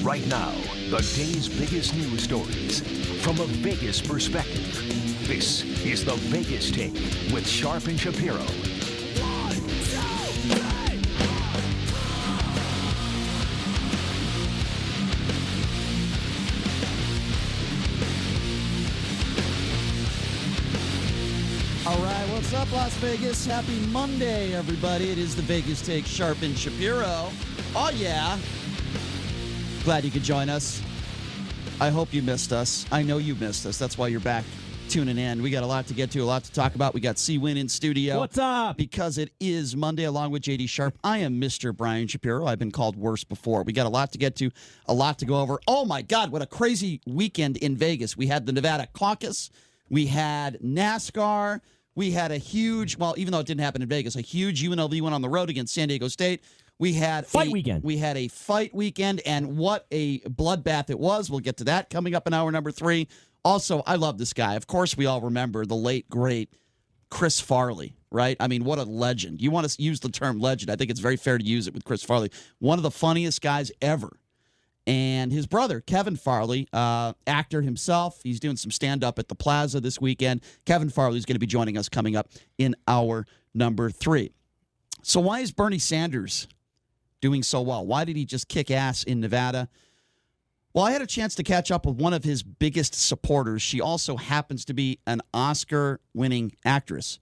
Right now, the day's biggest news stories from a Vegas perspective. This is the Vegas Take with Sharp and Shapiro. 1, 2, 3. All right, what's up, Las Vegas? Happy Monday, everybody. It is the Vegas Take, Sharp and Shapiro. Oh, yeah. Glad you could join us. I hope you missed us. I know you missed us. That's why you're back tuning in. We got a lot to get to, a lot to talk about. We got C-Win in studio. What's up? Because it is Monday along with JD Sharp. I am Mr. Brian Shapiro. I've been called worse before. We got a lot to get to, a lot to go over. Oh, my God, what a crazy weekend in Vegas. We had the Nevada caucus. We had NASCAR. We had a huge, well, even though it didn't happen in Vegas, a huge UNLV went on the road against San Diego State. We had weekend. We had a fight weekend, and what a bloodbath it was. We'll get to that coming up in hour number 3. Also, I love this guy. Of course, we all remember the late, great Chris Farley, right? I mean, what a legend. You want to use the term legend. I think it's very fair to use it with Chris Farley. One of the funniest guys ever. And his brother, Kevin Farley, actor himself, he's doing some stand-up at the Plaza this weekend. Kevin Farley is going to be joining us coming up in hour number 3. So why is Bernie Sanders doing so well? Why did he just kick ass in Nevada? Well, I had a chance to catch up with one of his biggest supporters. She also happens to be an Oscar-winning actress.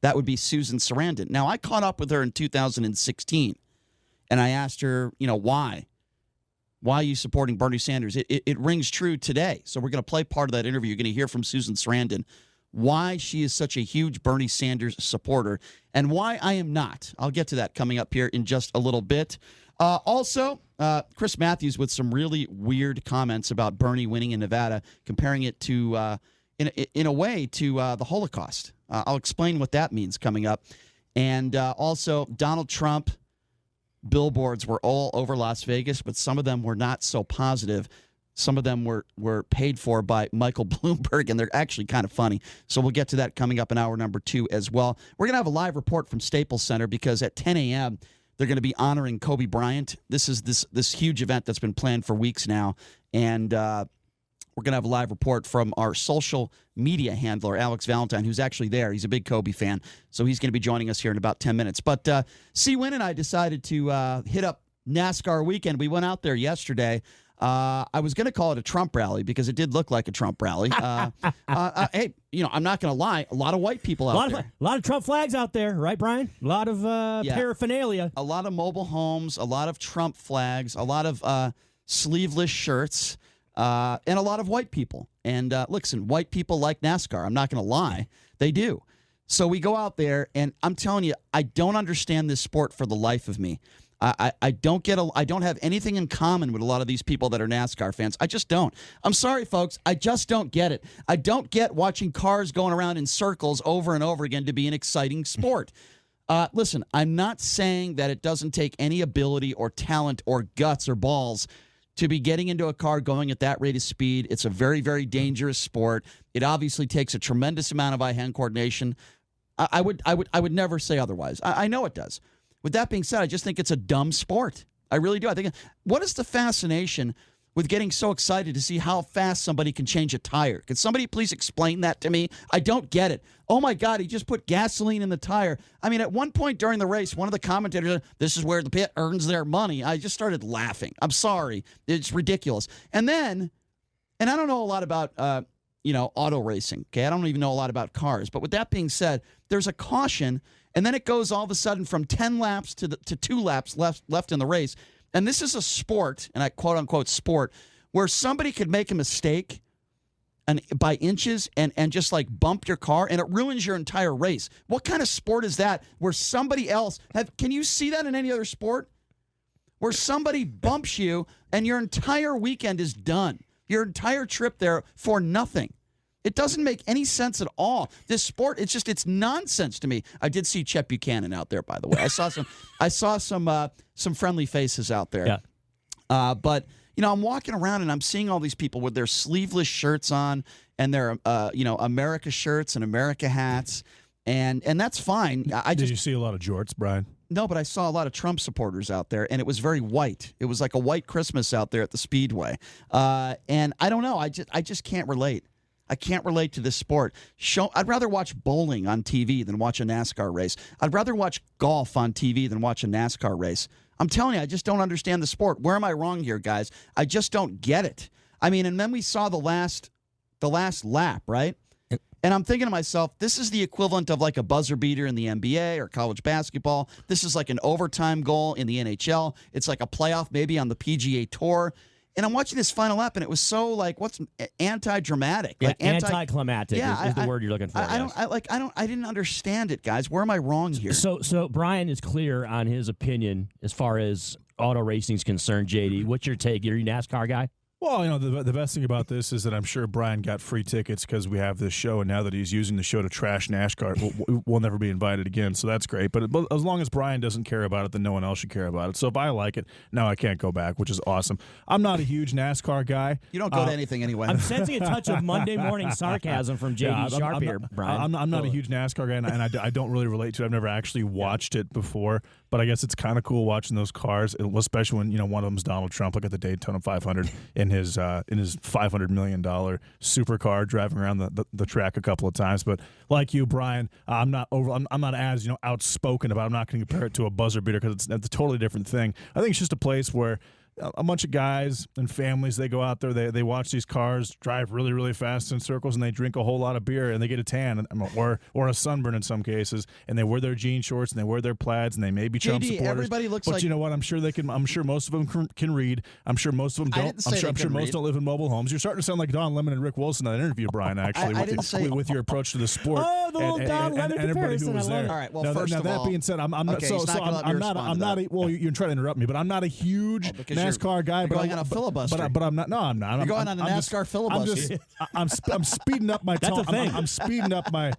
That would be Susan Sarandon. Now, I caught up with her in 2016, and I asked her, why? Why are you supporting Bernie Sanders? It rings true today. So we're going to play part of that interview. You're going to hear from Susan Sarandon why she is such a huge Bernie Sanders supporter and why I am not. I'll get to that coming up here in just a little bit. Also, Chris Matthews with some really weird comments about Bernie winning in Nevada, comparing it to, in a way, to the Holocaust. I'll explain what that means coming up. And also, Donald Trump billboards were all over Las Vegas, but some of them were not so positive. Some of them were paid for by Michael Bloomberg, and they're actually kind of funny. So we'll get to that coming up in hour number 2 as well. We're going to have a live report from Staples Center because at 10 a.m., they're going to be honoring Kobe Bryant. This is this huge event that's been planned for weeks now, and we're going to have a live report from our social media handler, Alex Valentine, who's actually there. He's a big Kobe fan, so he's going to be joining us here in about 10 minutes. But C-Win and I decided to hit up NASCAR weekend. We went out there yesterday. I was going to call it a Trump rally because it did look like a Trump rally. Hey, I'm not going to lie. A lot of white people out there. A lot of Trump flags out there, right, Brian? A lot of paraphernalia. A lot of mobile homes, a lot of Trump flags, a lot of sleeveless shirts. And a lot of white people. And listen, white people like NASCAR. I'm not going to lie. They do. So we go out there, and I'm telling you, I don't understand this sport for the life of me. I don't have anything in common with a lot of these people that are NASCAR fans. I just don't. I'm sorry, folks. I just don't get it. I don't get watching cars going around in circles over and over again to be an exciting sport. Listen, I'm not saying that it doesn't take any ability or talent or guts or balls to be getting into a car going at that rate of speed. It's a very, very dangerous sport. It obviously takes a tremendous amount of eye-hand coordination. I would never say otherwise. I know it does. With that being said, I just think it's a dumb sport. I really do. I think, what is the fascination with getting so excited to see how fast somebody can change a tire? Could somebody please explain that to me? I don't get it. Oh, my God, he just put gasoline in the tire. I mean, at one point during the race, one of the commentators said, this is where the pit earns their money. I just started laughing. I'm sorry. It's ridiculous. And then, and I don't know a lot about, auto racing. Okay, I don't even know a lot about cars. But with that being said, there's a caution, and then it goes all of a sudden from 10 laps to 2 laps left in the race. And this is a sport, and I quote-unquote sport, where somebody could make a mistake by inches and just like bump your car, and it ruins your entire race. What kind of sport is that where somebody else can you see that in any other sport? Where somebody bumps you and your entire weekend is done. Your entire trip there for nothing. It doesn't make any sense at all. This sport, it's nonsense to me. I did see Chet Buchanan out there, by the way. I saw some friendly faces out there. Yeah. But I'm walking around and I'm seeing all these people with their sleeveless shirts on and their America shirts and America hats, and that's fine. Did you see a lot of jorts, Brian? No, but I saw a lot of Trump supporters out there, and it was very white. It was like a white Christmas out there at the Speedway. And I don't know. I just can't relate. I can't relate to this sport. I'd rather watch bowling on TV than watch a NASCAR race. I'd rather watch golf on TV than watch a NASCAR race. I'm telling you, I just don't understand the sport. Where am I wrong here, guys? I just don't get it. I mean, and then we saw the last lap, right? And I'm thinking to myself, this is the equivalent of like a buzzer beater in the NBA or college basketball. This is like an overtime goal in the NHL. It's like a playoff maybe on the PGA Tour. And I'm watching this final lap, and it was so like what's anti-dramatic, yeah, like anticlimactic is the word you're looking for. I didn't understand it, guys. Where am I wrong here? So Brian is clear on his opinion as far as auto racing is concerned. JD, what's your take? You're a NASCAR guy? Well, the best thing about this is that I'm sure Brian got free tickets because we have this show, and now that he's using the show to trash NASCAR, we'll never be invited again, so that's great. But as long as Brian doesn't care about it, then no one else should care about it. So if I like it, now I can't go back, which is awesome. I'm not a huge NASCAR guy. You don't go to anything anyway. I'm sensing a touch of Monday morning sarcasm from JD Sharp here, Brian. I'm not a huge NASCAR guy, and I don't really relate to it. I've never actually watched it before, but I guess it's kind of cool watching those cars, especially when one of them's Donald Trump, like at the Daytona 500 in his $500 million supercar driving around the track a couple of times. But like you, Brian, I'm not as outspoken about it. I'm not going to compare it to a buzzer beater because it's a totally different thing. I think it's just a place where a bunch of guys and families, they go out there, they watch these cars drive really, really fast in circles, and they drink a whole lot of beer, and they get a tan or a sunburn in some cases, and they wear their jean shorts, and they wear their plaids, and they may be Trump supporters. Everybody looks but like, you know what? I'm sure they can. I'm sure most of them can read. I'm sure most of them don't. I'm sure most don't live in mobile homes. You're starting to sound like Don Lemon and Rick Wilson in that interview, Brian. Actually, with your approach to the sport. Oh, the little Don Lemon and everybody who was there. All right. Well, first of that all, being said, I'm not. Okay, So I'm not. Well, you're trying to interrupt me, but I'm not a huge NASCAR guy. But on a filibuster. But I'm not. No, I'm not. You're going on a NASCAR filibuster. I'm speeding up my That's a thing. I'm speeding up my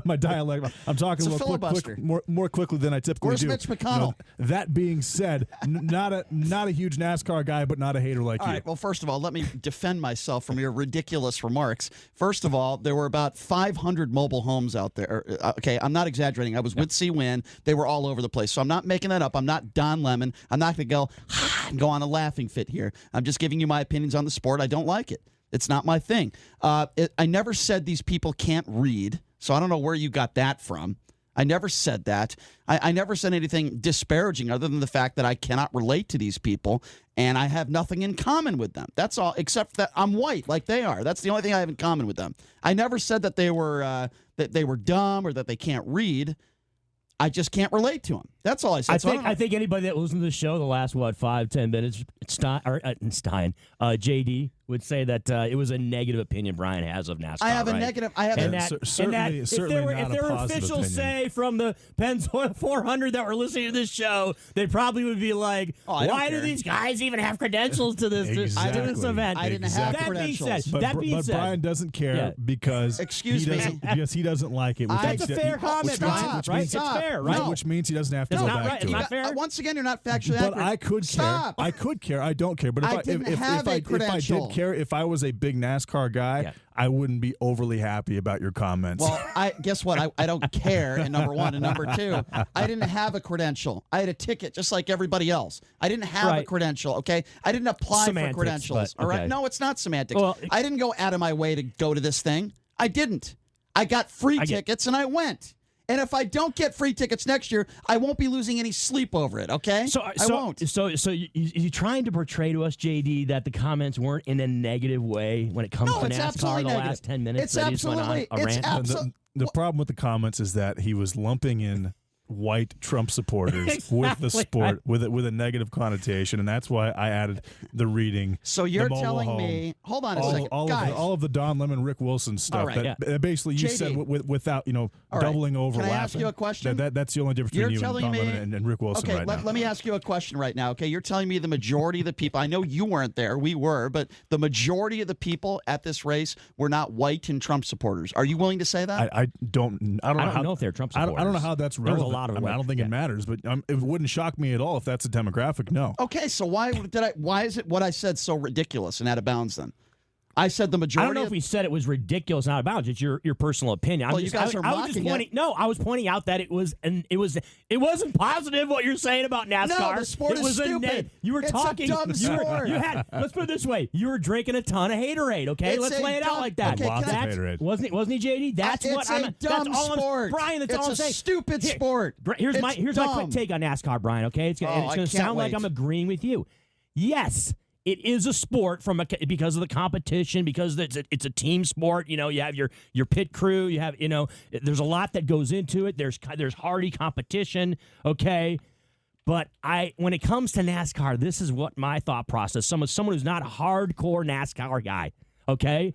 my dialect. I'm talking a little quick, more quickly than I typically Where's do. Mitch McConnell? That being said, not a huge NASCAR guy, but not a hater like you. All right. Well, first of all, let me defend myself from your ridiculous remarks. First of all, there were about 500 mobile homes out there. Okay, I'm not exaggerating. I was with C-Win. They were all over the place. So I'm not making that up. I'm not Don Lemon. I'm not going to go and go on a laughing fit here. I'm just giving you my opinions on the sport. I don't like it. It's not my thing. I never said these people can't read. So I don't know where you got that from. I never said that. I never said anything disparaging other than the fact that I cannot relate to these people and I have nothing in common with them. That's all, except that I'm white like they are. That's the only thing I have in common with them. I never said that they were dumb or that they can't read. I just can't relate to them. That's all I said. I think anybody that listened to the show the last 5-10 minutes, JD would say that it was a negative opinion Brian has of NASCAR. I have a negative. I have certainly if there were officials say from the Pennzoil 400 that were listening to this show, they probably would be like, "Why do these guys even have credentials to this Exactly. to this event?" I didn't have credentials. That being said, Brian doesn't care because because he doesn't like it. That's a fair comment, Brian. Right? It's fair, right? Which means he doesn't have to go back to it. It's not fair. Once again, you're not factually accurate. But I could care. I could care. I don't care. But if I did care, if I was a big NASCAR guy, I wouldn't be overly happy about your comments. Well, guess what? I don't care, and number one. And number two, I didn't have a credential. I had a ticket just like everybody else. I didn't have a credential, okay? I didn't apply for credentials, all right? No, it's not semantics. Well, I didn't go out of my way to go to this thing. I didn't. I got free tickets, and I went. And if I don't get free tickets next year, I won't be losing any sleep over it, okay? I won't. So you're trying to portray to us, JD, that the comments weren't in a negative way when it comes to NASCAR the last 10 minutes? It's absolutely. The problem with the comments is that he was lumping in white Trump supporters with the sport with a negative connotation, and that's why I added the reading. So you're telling me, hold on a second, guys. All of the Don Lemon, Rick Wilson stuff that basically you said without doubling over. Can I laughing. ask you a question? That's the only difference between you and Don Lemon and Rick Wilson right now. Let me ask you a question right now. Okay, you're telling me the majority of the people. I know you weren't there. We were, but the majority of the people at this race were not white and Trump supporters. Are you willing to say that? I don't know if they're Trump supporters. I don't know how that's relevant. I don't think it matters, but it wouldn't shock me at all if that's a demographic. No. Okay, so why is it what I said so ridiculous and out of bounds then? I said the majority. I don't know if we said it was ridiculous, not about it's your personal opinion. Well, you guys are mocking it. No, I was pointing out that it wasn't positive what you're saying about NASCAR. No, the sport is stupid. You were talking. A dumb sport. Let's put it this way: you were drinking a ton of haterade. Okay, let's lay it out like that. Okay, Lots of haterade. Wasn't he, JD? That's it's what a I'm. dumb That's all sport. Brian, that's all I'm saying. It's a stupid sport. Here's my quick take on NASCAR, Brian. Okay, it's gonna sound like I'm agreeing with you. Yes. It is a sport because of the competition, because it's a team sport. You have your pit crew. You have there's a lot that goes into it. There's hardy competition. Okay, but when it comes to NASCAR, this is what my thought process. Someone who's not a hardcore NASCAR guy. Okay,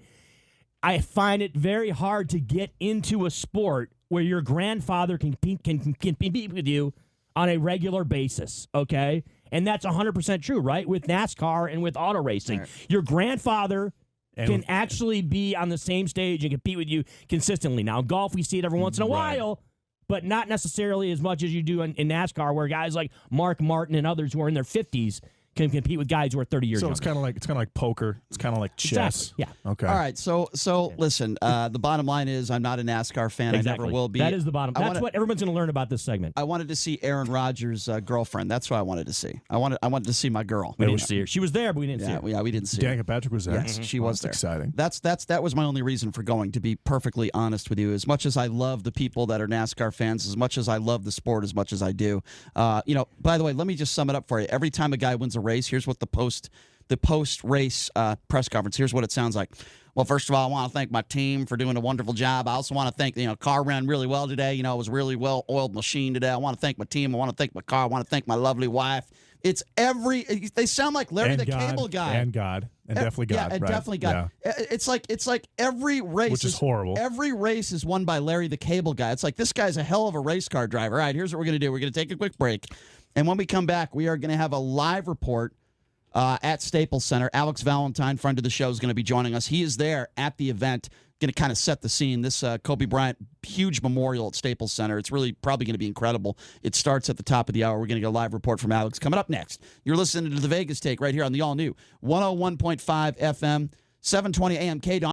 I find it very hard to get into a sport where your grandfather can compete with you on a regular basis. Okay. And that's 100% true, right? With NASCAR and with auto racing. Right. Your grandfather can actually be on the same stage and compete with you consistently. Now, in golf, we see it every once in a while, but not necessarily as much as you do in NASCAR, where guys like Mark Martin and others who are in their 50s can compete with guys who are 30 years younger. So it's kind of like poker. It's kind of like chess. Exactly. Yeah. Okay. All right. So listen. The bottom line is I'm not a NASCAR fan. Exactly. I never will be. That is the bottom. That's what everyone's going to learn about this segment. I wanted to see Aaron Rodgers' girlfriend. That's what I wanted to see. I wanted to see my girl. We didn't see her. She was there, but we didn't see her. Yeah, we didn't see her. Danica Patrick was there. Yes, she was there. Exciting. That was my only reason for going. To be perfectly honest with you, as much as I love the people that are NASCAR fans, as much as I love the sport, as much as I do. By the way, let me just sum it up for you. Every time a guy wins a race, here's what the post-race press conference, here's what it sounds like. Well, first of all, I want to thank my team for doing a wonderful job. I also want to thank, car ran really well today. It was a really well-oiled machine today. I want to thank my team. I want to thank my car. I want to thank my lovely wife. They sound like Larry and the God, Cable Guy. And God. And definitely God. Yeah, and right. definitely God. Yeah. It's like every race. Which is horrible. Every race is won by Larry the Cable Guy. It's like, this guy's a hell of a race car driver. All right, here's what we're going to do. We're going to take a quick break. And when we come back, we are going to have a live report at Staples Center. Alex Valentine, friend of the show, is going to be joining us. He is there at the event, going to kind of set the scene. This Kobe Bryant huge memorial at Staples Center. It's really probably going to be incredible. It starts at the top of the hour. We're going to get a live report from Alex coming up next. You're listening to the Vegas Take right here on the all-new 101.5 FM, 720 AM K.